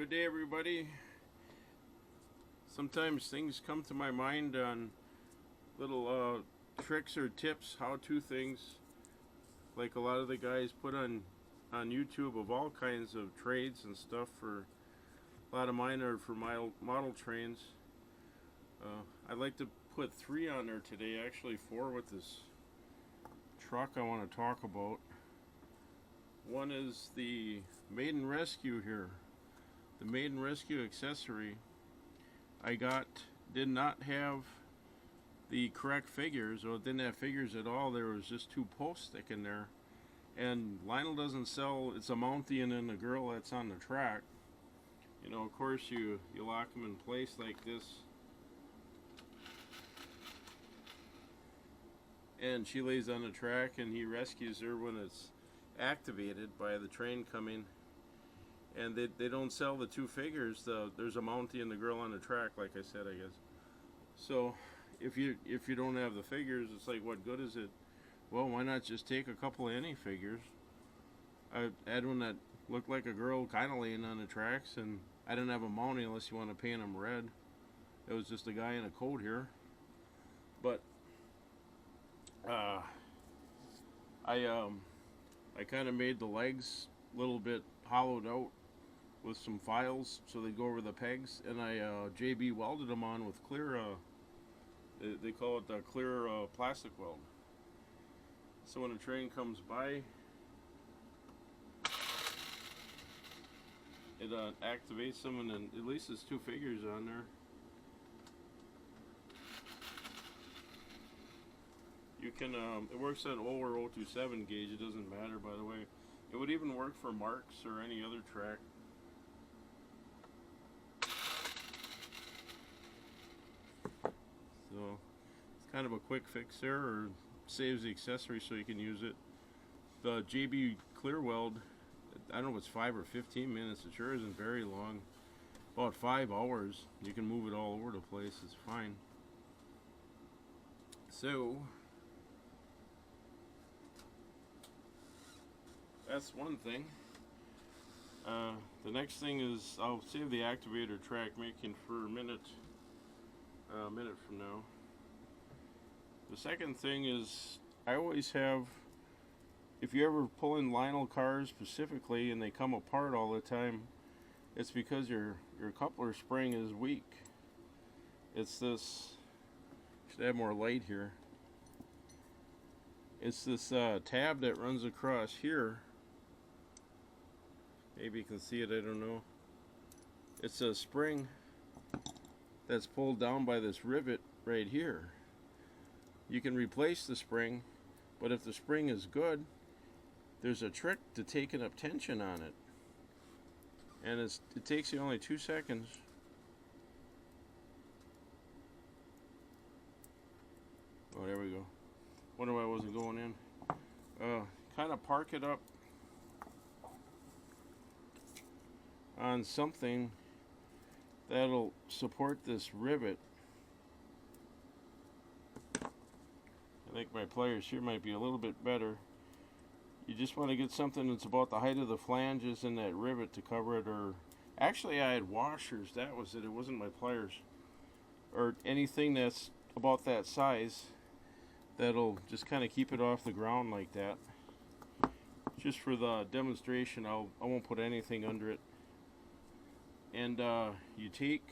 Good day, everybody. Sometimes things come to my mind on little tricks or tips, how-to things, like a lot of the guys put on YouTube of all kinds of trades and stuff. For a lot of mine are for model trains. I'd like to put 3 on there today, actually 4 with this truck I want to talk about. One is the Maiden Rescue here. The Maiden Rescue accessory I got did not have the correct figures, or it didn't have figures at all. There was just 2 posts sticking there. And Lionel doesn't sell, it's a mountie and then the girl that's on the track. You know, of course you lock them in place like this. And she lays on the track and he rescues her when it's activated by the train coming. And they don't sell the 2 figures. There's a mountie and the girl on the track, like I said, I guess. So if you don't have the figures, it's like, what good is it? Well, why not just take a couple of any figures? I had one that looked like a girl kind of laying on the tracks, and I didn't have a mountie unless you want to paint them red. It was just a guy in a coat here. But I kind of made the legs a little bit hollowed out with some files so they go over the pegs, and I JB welded them on with clear, they call it the clear plastic weld. So when a train comes by, it activates them, and then at least there's 2 figures on there. You can, it works on 0 or 027 gauge, it doesn't matter, by the way. It would even work for Marks or any other track. So it's kind of a quick fix there, or saves the accessory so you can use it. The JB clear weld, I don't know if it's 5 or 15 minutes, it sure isn't very long. About 5 hours, you can move it all over the place, it's fine. So that's one thing. The next thing is, I'll save the activator track making for a minute from now. The second thing is, I always have, if you ever pull in Lionel cars specifically and they come apart all the time, it's because your coupler spring is weak. It's this, should have more light here. It's this tab that runs across here. Maybe you can see it, I don't know. It's a spring that's pulled down by this rivet right here. You can replace the spring, but if the spring is good, there's a trick to taking up tension on it. And it takes you only 2 seconds. Oh, there we go. Wonder why I wasn't going in. Kind of park it up on something that'll support this rivet. I think my pliers here might be a little bit better. You just want to get something that's about the height of the flanges and that rivet to cover it, or actually I had washers, that was it, it wasn't my pliers. Or anything that's about that size that'll just kind of keep it off the ground like that. Just for the demonstration, I won't put anything under it. And you take,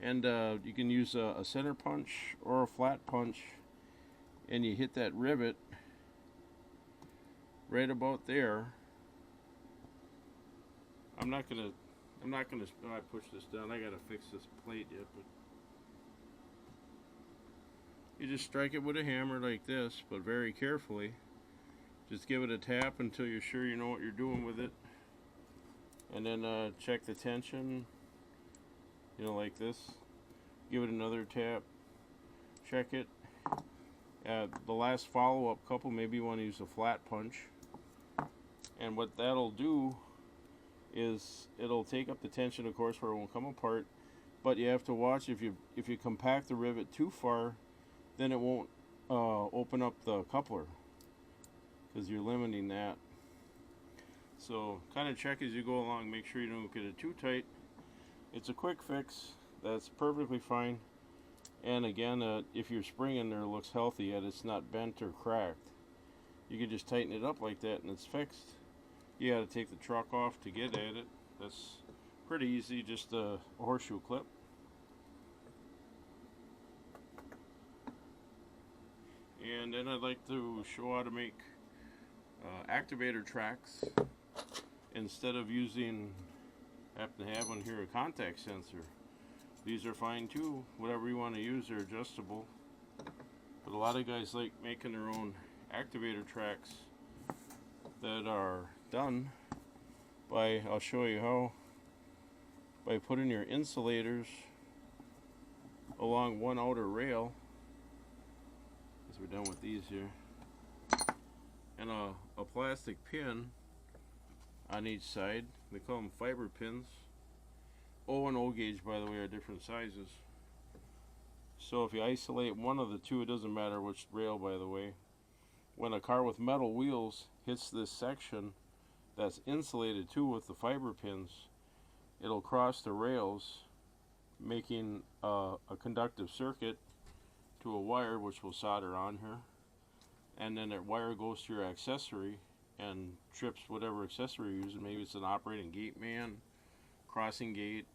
and you can use a center punch or a flat punch, and you hit that rivet right about there. I'm not gonna push this down. I gotta fix this plate yet, but you just strike it with a hammer like this, but very carefully. Just give it a tap until you're sure you know what you're doing with it. And then check the tension, you know, like this. Give it another tap, check it. The last follow-up couple, maybe you want to use a flat punch. And what that'll do is it'll take up the tension, of course, where it won't come apart. But you have to watch, if you compact the rivet too far, then it won't open up the coupler, because you're limiting that. So kind of check as you go along, make sure you don't get it too tight. It's a quick fix, that's perfectly fine. And again, if your spring in there looks healthy yet it's not bent or cracked, you can just tighten it up like that and it's fixed. You got to take the truck off to get at it. That's pretty easy, just a horseshoe clip. And then I'd like to show how to make activator tracks instead of using, I happen to have one here, a contact sensor. These are fine too, whatever you want to use, they're adjustable. But a lot of guys like making their own activator tracks that are done by, I'll show you how, by putting your insulators along one outer rail, as we're done with these here, and a plastic pin on each side. They call them fiber pins. O and O gauge, by the way, are different sizes. So if you isolate one of the two, it doesn't matter which rail, by the way. When a car with metal wheels hits this section that's insulated too with the fiber pins, it'll cross the rails, making a conductive circuit to a wire which will solder on here. And then that wire goes to your accessory and trips whatever accessory you're using. Maybe it's an operating gate man, crossing gate,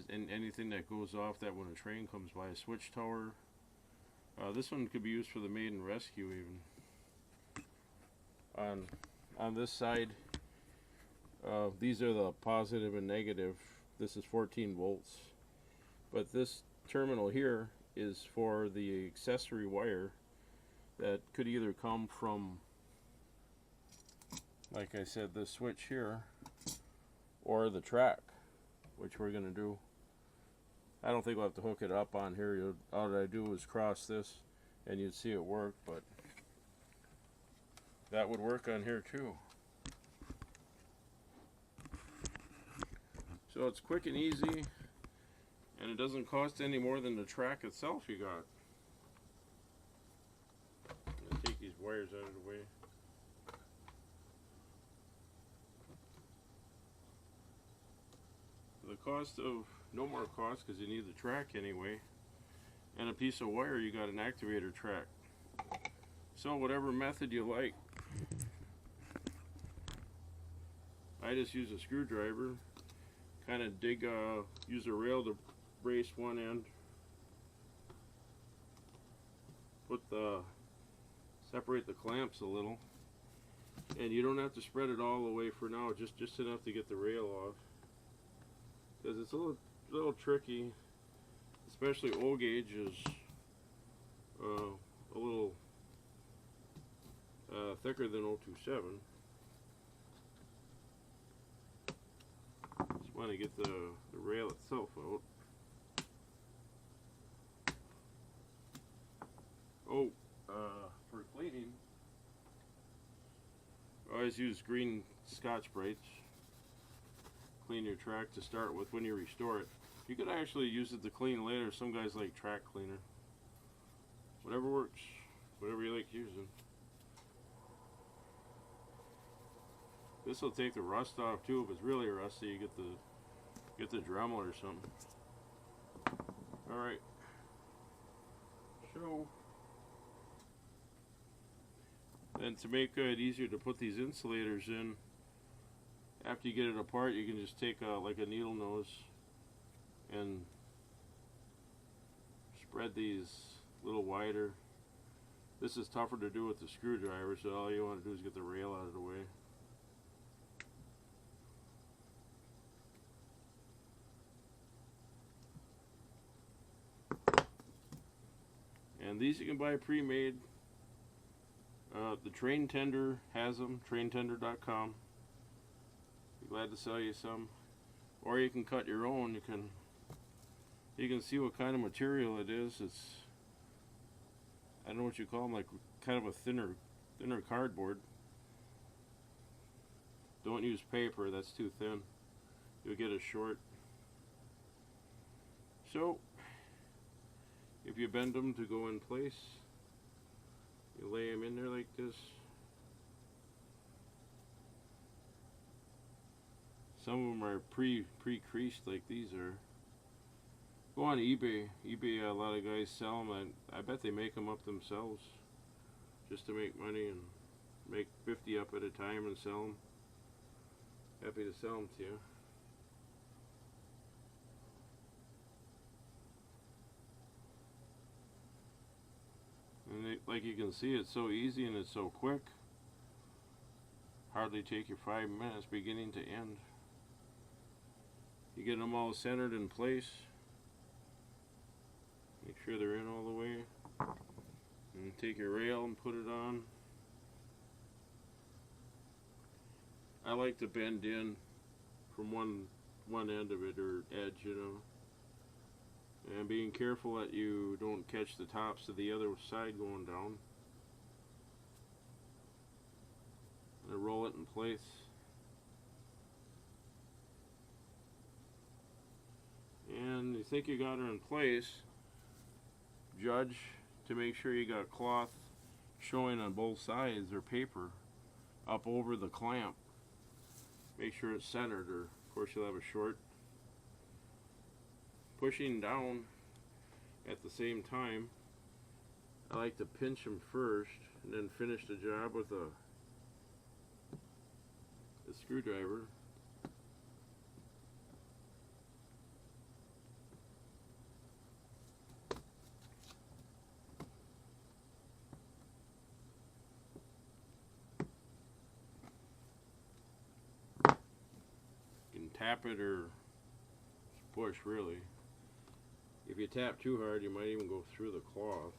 anything that goes off that when a train comes by, a switch tower. This one could be used for the Maiden Rescue even. On this side, these are the positive and negative. This is 14 volts. But this terminal here is for the accessory wire that could either come from, like I said, this switch here, or the track, which we're going to do. I don't think we'll have to hook it up on here. All I do is cross this and you'd see it work, but that would work on here too. So it's quick and easy, and it doesn't cost any more than the track itself you got. I'm going to take these wires out of the way. The cost of, no more cost because you need the track anyway, and a piece of wire, you got an activator track. So whatever method you like. I just use a screwdriver, kind of use a rail to brace one end, separate the clamps a little, and you don't have to spread it all the way for now, just enough to get the rail off, because it's a little tricky, especially O gauge is a little thicker than 027. Just want to get the rail itself out. For cleaning, I always use green Scotch-Brites. Clean your track to start with when you restore it. You could actually use it to clean later. Some guys like track cleaner. Whatever works, whatever you like using. This will take the rust off too. If it's really rusty, you get the Dremel or something. All right. So, and to make it easier to put these insulators in, after you get it apart, you can just take like a needle nose and spread these a little wider. This is tougher to do with the screwdriver, so all you want to do is get the rail out of the way. And these you can buy pre-made. The Train Tender has them, traintender.com. Be glad to sell you some. Or you can cut your own. You can see what kind of material it is. It's, I don't know what you call them, like kind of a thinner cardboard. Don't use paper, that's too thin. You'll get a short. So, if you bend them to go in place, you lay them in there like this. Some of them are pre-creased like these are. Go on eBay. eBay, a lot of guys sell them. I bet they make them up themselves just to make money and make 50 up at a time and sell them. Happy to sell them to you. And like you can see, it's so easy and it's so quick. Hardly take you 5 minutes beginning to end. You get them all centered in place. Make sure they're in all the way. And take your rail and put it on. I like to bend in from one end of it, or edge, you know. And being careful that you don't catch the tops of the other side going down. And roll it in place. And you think you got her in place, judge to make sure you got cloth showing on both sides, or paper up over the clamp. Make sure it's centered, or of course you'll have a short. Pushing down at the same time, I like to pinch them first and then finish the job with a screwdriver. You can tap it or push, really. If you tap too hard, you might even go through the cloth.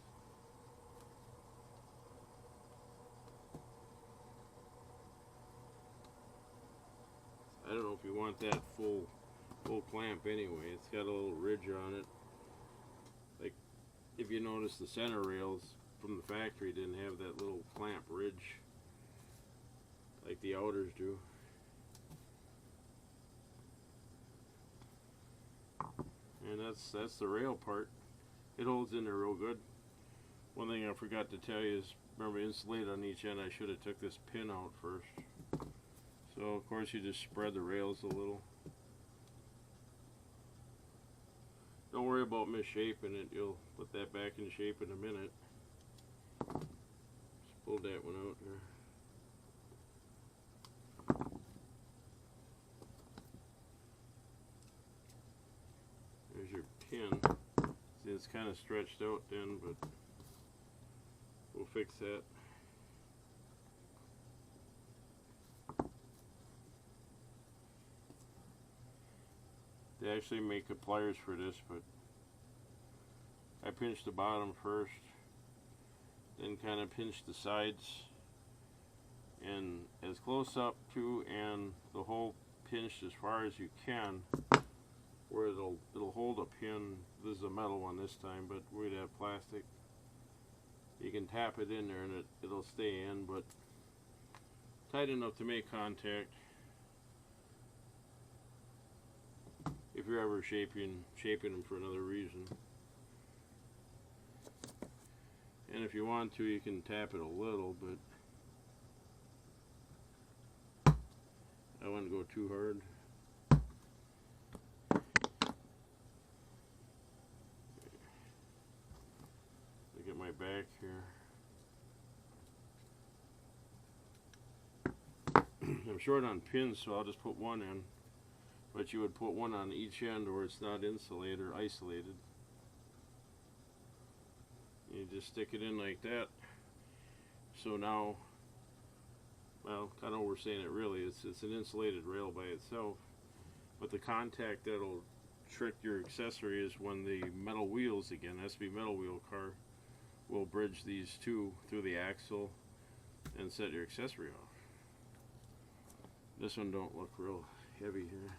I don't know if you want that full clamp anyway. It's got a little ridge on it. Like, if you notice, the center rails from the factory didn't have that little clamp ridge like the outers do. And that's the rail part. It holds in there real good. One thing I forgot to tell you is, remember, insulate on each end. I should have took this pin out first. So of course you just spread the rails a little. Don't worry about missshaping it. You'll put that back in shape in a minute. Just pull that one out there. There's your pin. See, it's kind of stretched out then, but we'll fix that. They actually make the pliers for this, but I pinched the bottom first, then kind of pinched the sides, and as close up to and the hole pinched as far as you can, where it'll hold a pin. This is a metal one this time, but we'd have plastic. You can tap it in there and it'll stay in, but tight enough to make contact. If you're ever shaping them for another reason. And if you want to, you can tap it a little, but I wouldn't go too hard. Look at my back here. I'm short on pins, so I'll just put one in. But you would put one on each end where it's not insulated or isolated. You just stick it in like that. So now, well, kind of we're saying it really, it's an insulated rail by itself. But the contact that'll trick your accessory is when the metal wheels, again, SB metal wheel car, will bridge these two through the axle and set your accessory off. This one don't look real heavy here.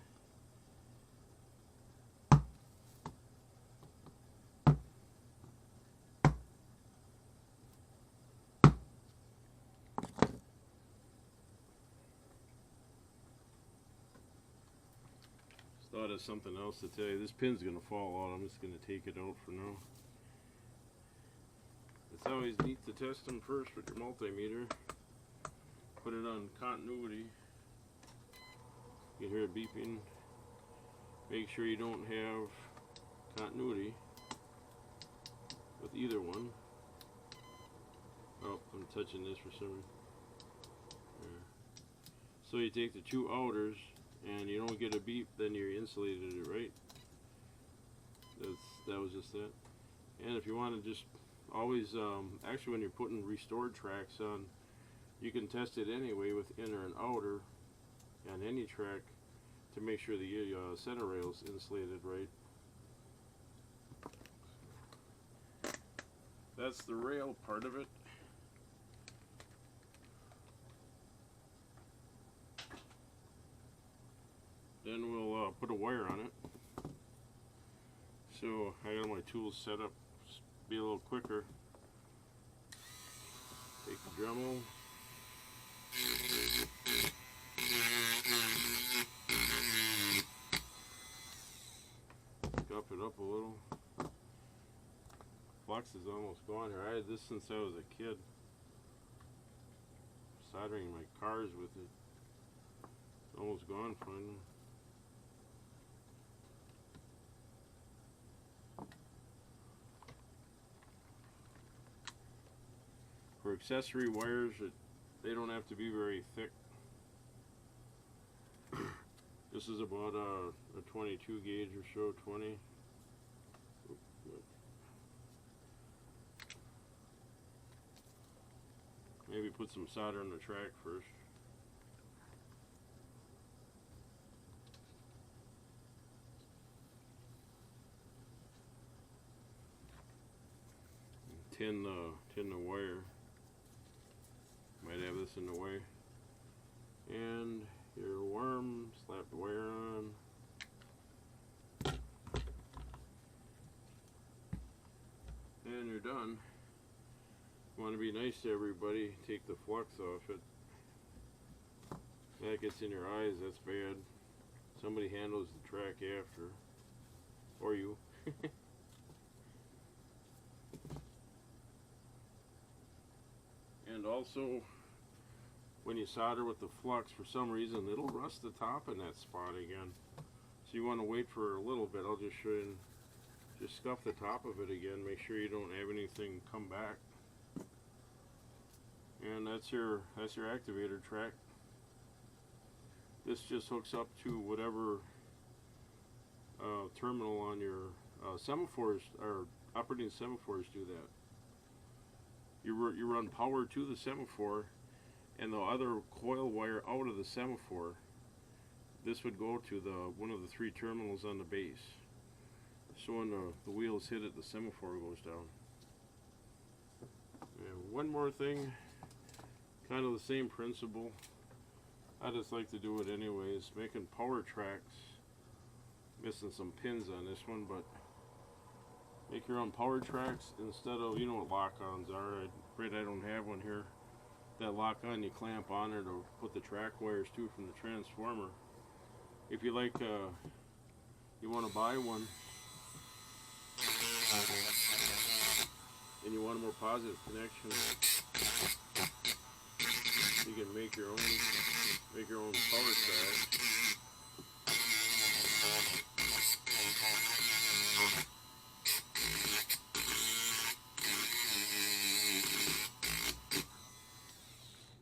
Thought of something else to tell you. This pin's gonna fall out. I'm just gonna take it out for now. It's always neat to test them first with your multimeter. Put it on continuity. You hear it beeping. Make sure you don't have continuity with either one. Oh, I'm touching this for some reason. There. So you take the two outers and you don't get a beep, then you insulated it, right? That was just that. And if you want to just always, actually when you're putting restored tracks on, you can test it anyway with inner and outer on any track to make sure the center rail is insulated right. That's the rail part of it. Then we'll put a wire on it. So I got my tools set up to be a little quicker. Take the Dremel. Up it up a little. Flux is almost gone here. I had this since I was a kid. Soldering my cars with it. It's almost gone finally. For accessory wires, they don't have to be very thick. This is about a 22 gauge or so, 20. Maybe put some solder on the track first. Tin the wire. Might have this in the way. And your worm, slap the wire on. And you're done. You want to be nice to everybody, take the flux off it. That gets in your eyes, that's bad. Somebody handles the track after. Or you. And also, when you solder with the flux, for some reason it'll rust the top in that spot again. So you want to wait for a little bit. I'll just show you. Just scuff the top of it again. Make sure you don't have anything come back. And that's your activator track. This just hooks up to whatever terminal on your semaphores, or operating semaphores do that. You run power to the semaphore, and the other coil wire out of the semaphore. This would go to one of the three terminals on the base. So when the wheels hit it, the semaphore goes down. And one more thing, kind of the same principle. I just like to do it anyways. Making power tracks. Missing some pins on this one, but make your own power tracks instead of, you know what Lockons are. I'm afraid I don't have one here. That lock-on you clamp on it or put the track wires to from the transformer. If you like, you want to buy one and you want a more positive connection, you can make your own power track.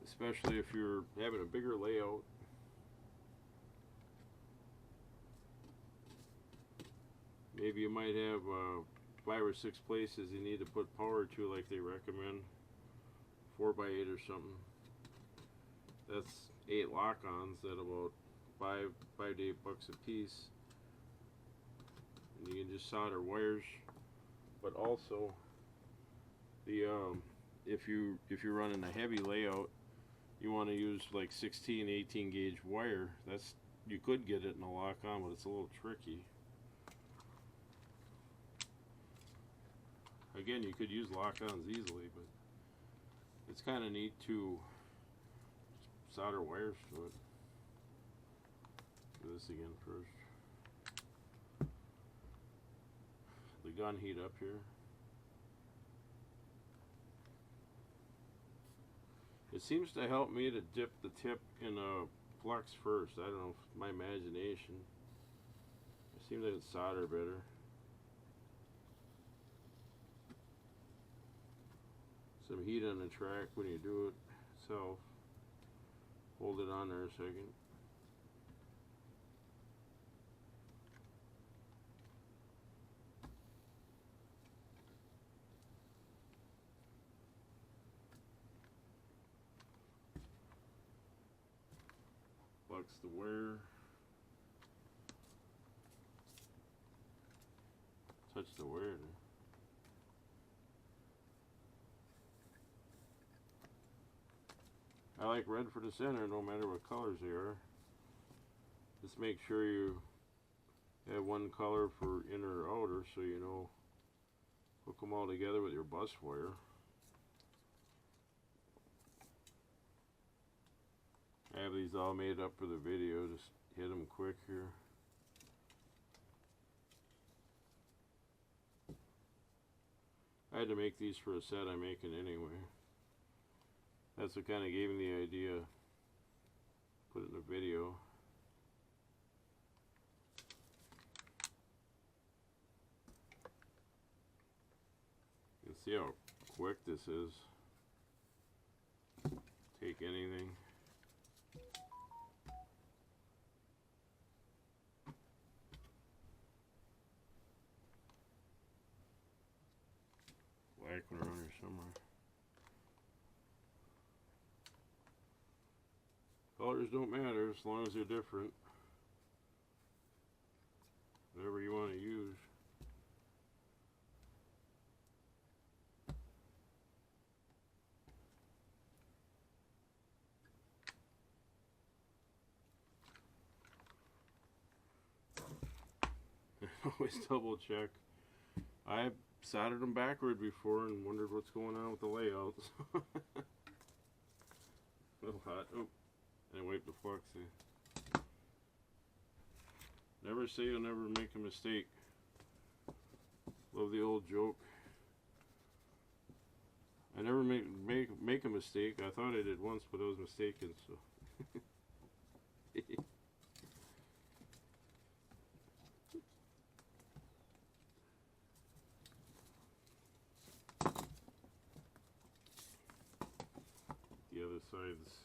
Especially if you're having a bigger layout. Maybe you might have 5 or 6 places you need to put power to, like they recommend, 4x8 or something. That's 8 Lockons at about $5 to $8 a piece. And you can just solder wires. But also, the if you're running a heavy layout, you want to use like 16, 18 gauge wire. You could get it in a lock-on, but it's a little tricky. Again, you could use lock-ons easily, but it's kind of neat to solder wires to it. Do this again first. The gun heat up here. It seems to help me to dip the tip in a flux first. I don't know, my imagination. It seems like it's solder better. Some heat on the track when you do it itself. Hold it on there a second. Flux the wear. Touch the wear. I like red for the center, no matter what colors they are. Just make sure you have one color for inner or outer, so you know, hook them all together with your bus wire. I have these all made up for the video, just hit them quick here. I had to make these for a set I'm making anyway. That's what kind of gave me the idea. Put it in the video. You can see how quick this is. Take anything. Black one around here somewhere. Colors don't matter as long as they're different. Whatever you want to use. Always double check. I soldered them backward before and wondered what's going on with the layouts. A little hot. Oh. I wipe the flux in. Never say you'll never make a mistake. Love the old joke. I never make a mistake. I thought I did once, but I was mistaken. So. The other side's.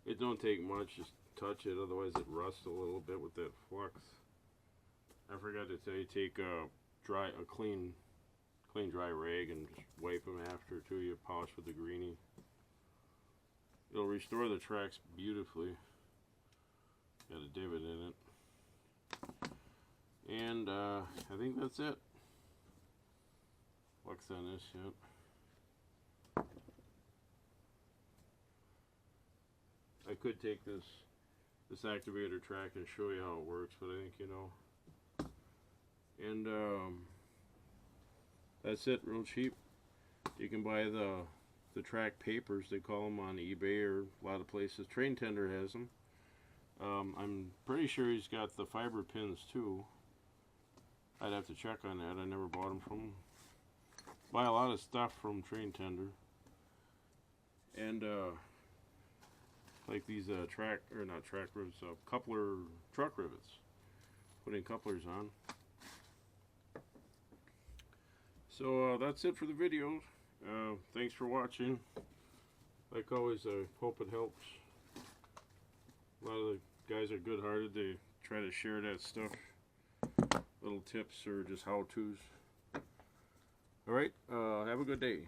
It don't take much, just touch it, otherwise it rusts a little bit with that flux. I forgot to tell you, take a clean dry rag and just wipe them after too. You polish with the greenie. It'll restore the tracks beautifully. Got a divot in it. And I think that's it. Flux on this, yep. I could take this activator track and show you how it works, but I think you know. And that's it, real cheap. You can buy the track papers, they call them, on eBay or a lot of places. Train Tender has them. I'm pretty sure he's got the fiber pins too. I'd have to check on that. I never bought them from him. Buy a lot of stuff from Train Tender. And like these coupler truck rivets. Putting couplers on. So that's it for the video. Thanks for watching. Like always, I hope it helps. A lot of the guys are good-hearted. They try to share that stuff. Little tips or just how-tos. Alright, have a good day.